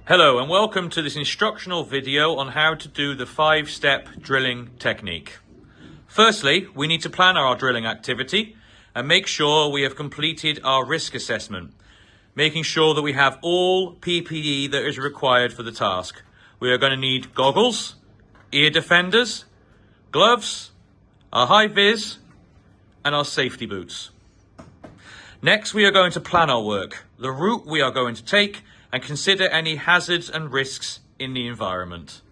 Hello and welcome to this instructional video on how to do the 5-step drilling technique. Firstly, we need to plan our drilling activity and make sure we have completed our risk assessment, making sure that we have all PPE that is required for the task. We are going to need goggles, ear defenders, gloves, our high-vis and our safety boots. Next, we are going to plan our work, the route we are going to take, and consider any hazards and risks in the environment.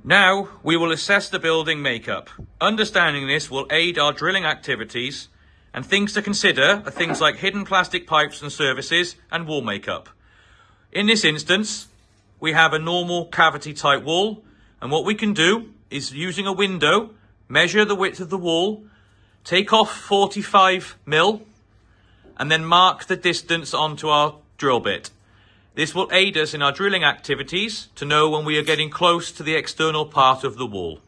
Now, we will assess the building makeup. Understanding this will aid our drilling activities, and things to consider are things like hidden plastic pipes and services and wall makeup. In this instance, we have a normal cavity type wall, and what we can do is, using a window, measure the width of the wall, take off 45 mil, and then mark the distance onto our drill bit. This will aid us in our drilling activities to know when we are getting close to the external part of the wall.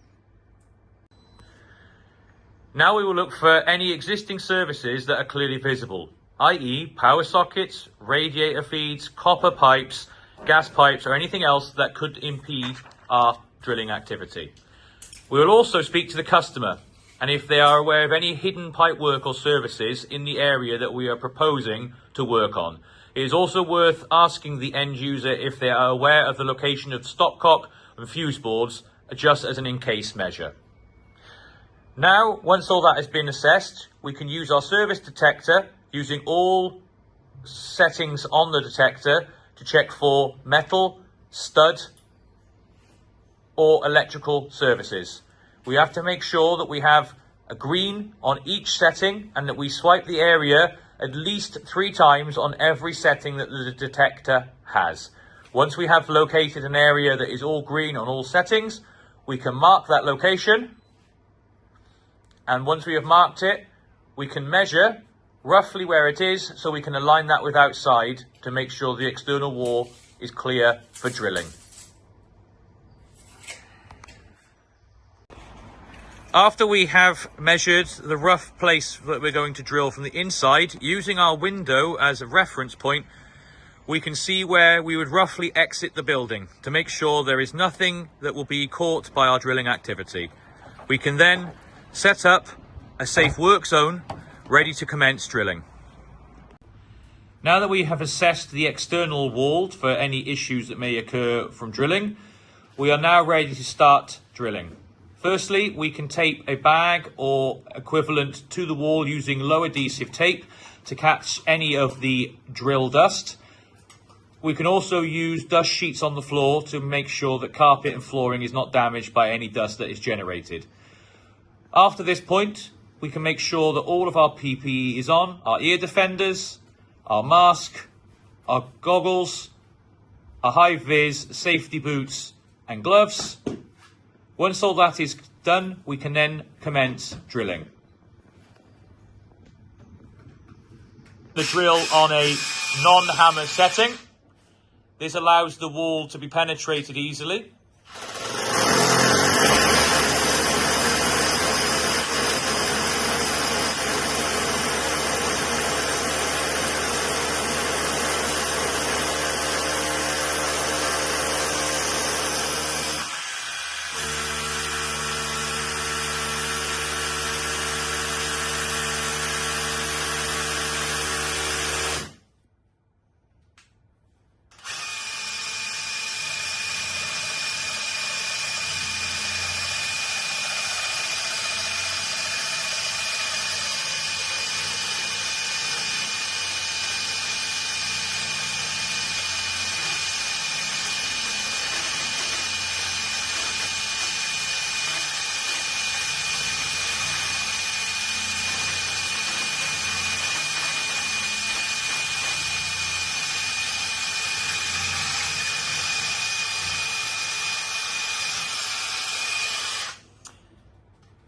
Now we will look for any existing services that are clearly visible, i.e. power sockets, radiator feeds, copper pipes, gas pipes, or anything else that could impede our drilling activity. We will also speak to the customer, and if they are aware of any hidden pipe work or services in the area that we are proposing to work on. It is also worth asking the end user if they are aware of the location of stopcock and fuse boards, just as an in-case measure. Now, once all that has been assessed, we can use our service detector, using all settings on the detector to check for metal, stud, or electrical services. We have to make sure that we have a green on each setting and that we swipe the area at least 3 times on every setting that the detector has. Once we have located an area that is all green on all settings, we can mark that location. And once we have marked it, we can measure roughly where it is so we can align that with outside to make sure the external wall is clear for drilling. After we have measured the rough place that we're going to drill from the inside, using our window as a reference point, we can see where we would roughly exit the building to make sure there is nothing that will be caught by our drilling activity. We can then set up a safe work zone ready to commence drilling. Now that we have assessed the external wall for any issues that may occur from drilling, we are now ready to start drilling. Firstly, we can tape a bag or equivalent to the wall using low adhesive tape to catch any of the drill dust. We can also use dust sheets on the floor to make sure that carpet and flooring is not damaged by any dust that is generated. After this point, we can make sure that all of our PPE is on, our ear defenders, our mask, our goggles, our high-vis safety boots and gloves. Once all that is done, we can then commence drilling. The drill on a non-hammer setting. This allows the wall to be penetrated easily.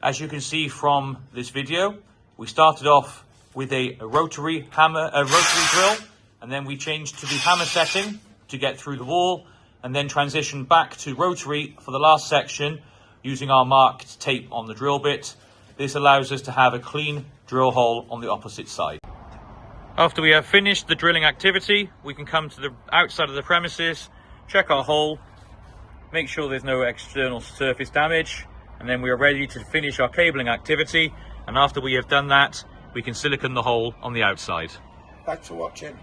As you can see from this video, we started off with a rotary drill, and then we changed to the hammer setting to get through the wall, and then transitioned back to rotary for the last section using our marked tape on the drill bit. This allows us to have a clean drill hole on the opposite side. After we have finished the drilling activity, we can come to the outside of the premises, check our hole, make sure there's no external surface damage, and then we are ready to finish our cabling activity. And after we have done that, we can silicone the hole on the outside. Thanks for watching.